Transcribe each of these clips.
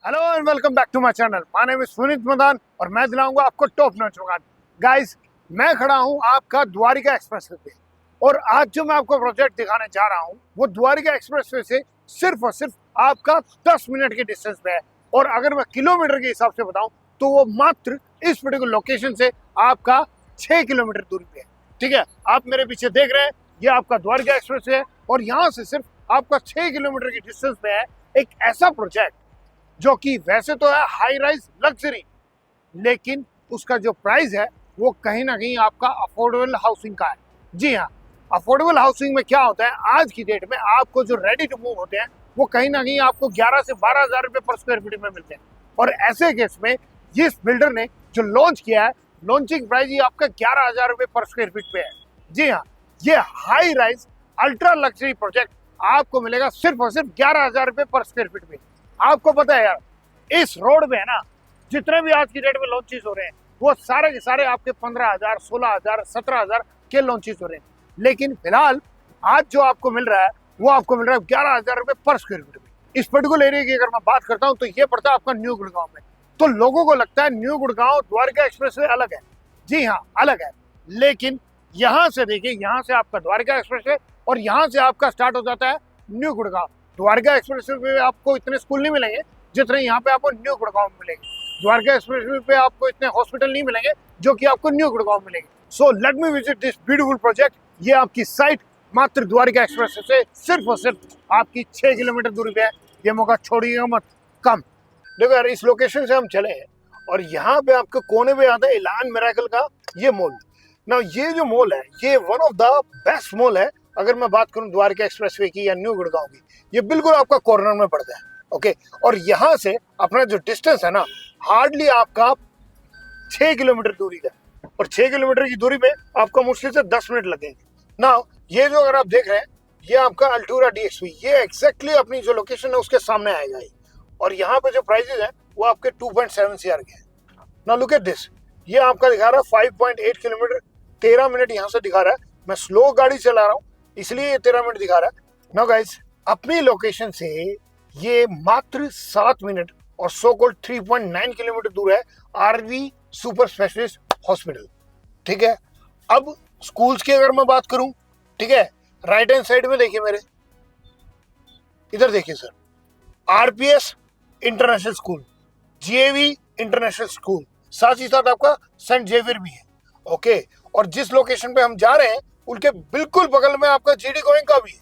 Hello and welcome back to my channel. My name is Sunit Madan और मैं दिलाऊंगा आपको top notch मकान। गाइस, मैं खड़ा हूं आपका द्वारिका एक्सप्रेसवे पे और आज जो मैं आपको प्रोजेक्ट दिखाने जा रहा हूं वो द्वारिका एक्सप्रेसवे से सिर्फ और सिर्फ आपका 10 मिनट के डिस्टेंस पे है। और अगर मैं किलोमीटर के हिसाब से बताऊं तो वो मात्र इस पर्टिकुलर लोकेशन से आपका 6 किलोमीटर दूरी पे है। ठीक है, आप मेरे पीछे देख रहे हैं, ये आपका द्वारिका एक्सप्रेसवे है और यहाँ से सिर्फ आपका 6 किलोमीटर की डिस्टेंस पे है एक ऐसा प्रोजेक्ट जो कि वैसे तो है हाई राइज लग्जरी, लेकिन उसका जो प्राइस है वो कहीं ना कहीं आपका अफोर्डेबल हाउसिंग का है। जी हाँ, अफोर्डेबल हाउसिंग में क्या होता है, आज की डेट में आपको जो रेडी टू मूव होते हैं वो कहीं ना कहीं आपको 11 से 12 हजार रुपये पर स्क्वायर फीट में मिलते हैं। और ऐसे केस में जिस बिल्डर ने जो लॉन्च किया है, लॉन्चिंग प्राइस ही आपका 11 हजार रुपये पर स्क्वायर फीट पे है। जी हाँ, ये high rise ultra luxury project आपको मिलेगा सिर्फ और सिर्फ 11 हजार रुपये पर स्क्वायर फीट में। आपको पता है यार, इस रोड में है ना, जितने भी आज की डेट में लॉन्चेस हो रहे हैं वो सारे के सारे आपके 15 हजार, 16 हजार, 17 हजार के लॉन्चेस हो रहे हैं। लेकिन फिलहाल आज जो आपको मिल रहा है वो आपको मिल रहा है 11 हजार रुपये पर स्क्वायर फीट में। इस पर्टिकुलर एरिया की अगर मैं बात करता हूँ तो ये पड़ता है आपका न्यू गुड़गांव में। तो लोगों को लगता है न्यू गुड़गांव द्वारका एक्सप्रेसवे अलग है। जी हाँ, अलग है, लेकिन यहाँ से देखिए, यहाँ से आपका द्वारका एक्सप्रेसवे और यहाँ से आपका स्टार्ट हो जाता है न्यू गुड़गांव। द्वारका एक्सप्रेसवे पे आपको इतने स्कूल नहीं मिलेंगे जितने यहाँ पे आपको न्यू गुड़गांव में मिलेंगे। द्वारका एक्सप्रेसवे पे आपको इतने हॉस्पिटल नहीं मिलेंगे जो कि आपको न्यू गुड़गांव में मिलेंगे। So let me visit this beautiful project. ये आपकी साइट मात्र द्वारका एक्सप्रेसवे से सिर्फ और सिर्फ आपकी 6 किलोमीटर दूरी पे है। ये मौका छोड़िएगा मत। कम देखो यार, इस लोकेशन से हम चले हैं और यहाँ पे आपके कोने पे आता है इलान मिरेकल का ये मॉल। ना ये जो मॉल है ये one of the best mall है। अगर मैं बात करूं द्वारका एक्सप्रेसवे की या न्यू गुड़गांव की, ये बिल्कुल आपका कॉर्नर में पड़ता है। ओके, और यहाँ से अपना जो डिस्टेंस है ना, हार्डली आपका 6 किलोमीटर दूरी का, और 6 किलोमीटर की दूरी पे आपको मुश्किल से 10 मिनट लगेंगे ना। ये जो अगर आप देख रहे हैं ये आपका अल्टूरा डीएक्सवी, ये एग्जैक्टली अपनी जो लोकेशन है उसके सामने आएगा। और यहाँ पे जो प्राइजेस है वो आपके 2.7 CR के हैं। ना लुक एट दिस, ये आपका दिखा रहा है 5.8 किलोमीटर, 13 मिनट यहाँ से दिखा रहा है। मैं स्लो गाड़ी चला रहा हूँ इसलिए ये 13 मिनट दिखा रहा है ना। गाइस, अपनी लोकेशन से ये मात्र 7 मिनट और सो कॉल्ड 3.9 किलोमीटर दूर है आरवी सुपर स्पेशलिस्ट हॉस्पिटल। ठीक है, अब स्कूल्स की अगर मैं बात करूं, ठीक है, राइट हैंड साइड में देखिए मेरे, इधर देखिए sir, RPS international school, GAV international school, साथ ही साथ आपका सेंट जेवियर भी है। ओके, और जिस लोकेशन पे हम जा रहे हैं उनके बिल्कुल बगल में आपका जीडी गोइंग का भी है।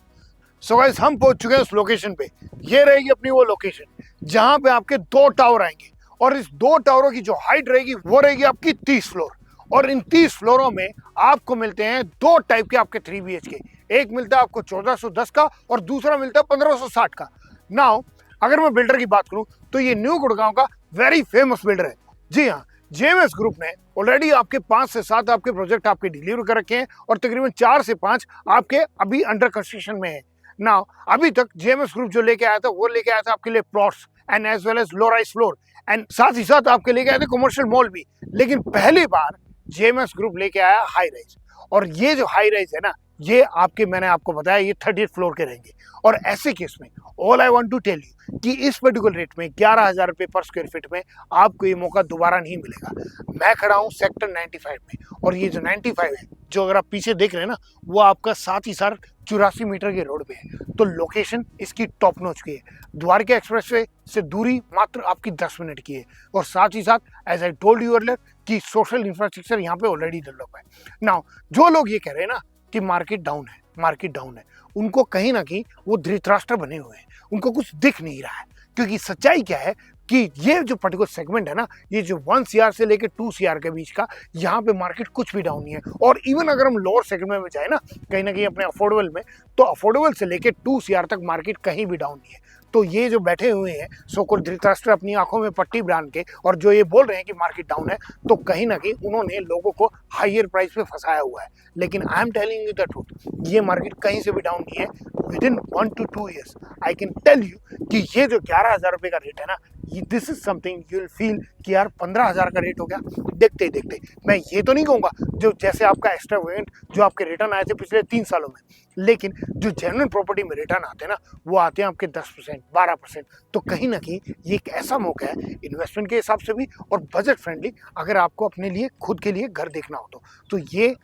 सो गाइस, हम पहुंच चुके हैं उस लोकेशन पे। ये रहेगी अपनी वो लोकेशन जहां पे आपके 2 टावर आएंगे और इस 2 टावरों की जो हाइट रहेगी वो रहेगी आपकी 30 फ्लोर। और इन 30 फ्लोरों में आपको मिलते हैं 2 टाइप के आपके 3 BHK। एक मिलता है आपको 1410 का और दूसरा मिलता है 1560 का। नाउ अगर मैं बिल्डर की बात करूं तो ये न्यू गुड़गांव का वेरी फेमस बिल्डर है। जी हाँ, जेएमएस ग्रुप ने ऑलरेडी आपके 5 से 7 आपके प्रोजेक्ट आपके डिलीवर कर रखे हैं और तकरीबन 4 से 5 आपके अभी अंडर कंस्ट्रक्शन में है। नाउ अभी तक जेएमएस ग्रुप जो लेके आया था वो लेके आया था आपके लिए plots and as well as low rise floor and साथ ही साथ आपके लेके आए थे कमर्शियल मॉल भी। लेकिन पहली बार जेएमएस ग्रुप लेके आया हाई राइज, और ये जो हाई राइज है ना, ये आपके, मैंने आपको बताया, ये 30 फ्लोर के रहेंगे। और ऐसे केस में all I want to tell you कि इस पर्टिकुलर रेट में 11 हजार रुपये पर स्क्वायर फीट में आपको ये मौका दोबारा नहीं मिलेगा। मैं खड़ा हूँ सेक्टर 95 में और ये जो 95 है, जो अगर आप पीछे देख रहे हैं ना, वो आपका साथ ही साथ 84 मीटर के रोड पे है। तो लोकेशन इसकी टॉप नॉच की है। द्वारका एक्सप्रेसवे से दूरी मात्र आपकी 10 मिनट की है और साथ ही साथ as I told you earlier कि सोशल इंफ्रास्ट्रक्चर यहाँ पे ऑलरेडी डेवलप है। नाउ जो लोग ये कह रहे हैं ना कि मार्केट डाउन है, मार्केट डाउन है, उनको कहीं ना कहीं वो धृतराष्ट्र बने हुए हैं, उनको कुछ दिख नहीं रहा है। क्योंकि सच्चाई क्या है कि ये जो पर्टिकुलर सेगमेंट है ना, ये जो 1 CR से लेकर 2 CR के बीच का, यहाँ पे मार्केट कुछ भी डाउन नहीं है। और इवन अगर हम लोअर सेगमेंट में जाए ना, कहीं ना कहीं अपने अफोर्डेबल में, तो अफोर्डेबल से लेकर 2 CR तक मार्केट कहीं भी डाउन नहीं है। तो ये जो बैठे हुए हैं सो कॉल्ड धृतराष्ट्र अपनी आंखों में पट्टी बांध के और जो ये बोल रहे हैं कि मार्केट डाउन है, तो कहीं ना कहीं उन्होंने लोगों को हायर प्राइस पे फंसाया हुआ है। लेकिन I am telling you the truth, ये मार्केट कहीं से भी डाउन नहीं है। Within 1 to 2 years I can tell you कि ये जो 11 हजार रुपये का रेट है ना, this is something you will feel कि यार 15,000 का रेट हो गया देखते ही देखते। मैं ये तो नहीं कहूँगा जो जैसे आपका एक्स्ट्रावेगेंट जो आपके रिटर्न आए थे पिछले 3 सालों में, लेकिन जो जेन्युइन प्रॉपर्टी में रिटर्न आते हैं ना वो आते हैं आपके 10%, 12%। तो कहीं ना कहीं ये एक ऐसा मौका है इन्वेस्टमेंट के हिसाब से भी और बजट फ्रेंडली, अगर आपको अपने लिए खुद के लिए घर देखना हो तो ये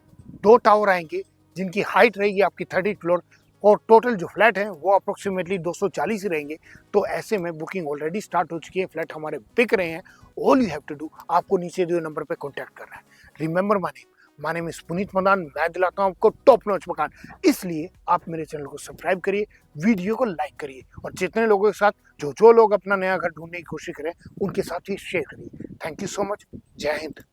2 टावर आएंगे जिनकी हाइट रहेगी आपकी 30 फ्लोर और टोटल जो फ्लैट हैं वो अप्रोक्सीमेटली 240 ही रहेंगे। तो ऐसे में बुकिंग ऑलरेडी स्टार्ट हो चुकी है, फ्लैट हमारे बिक रहे हैं। All you have to do, आपको नीचे दिए नंबर पे कॉन्टैक्ट करना है। Remember my name is Puneet Madan, मैं दिलाता हूँ आपको टॉप नॉच मकान। इसलिए आप मेरे चैनल को सब्सक्राइब करिए, वीडियो को लाइक करिए और जितने लोगों के साथ जो लोग अपना नया घर ढूंढने की कोशिश करें उनके साथ ही शेयर करिए। Thank you so much. जय हिंद।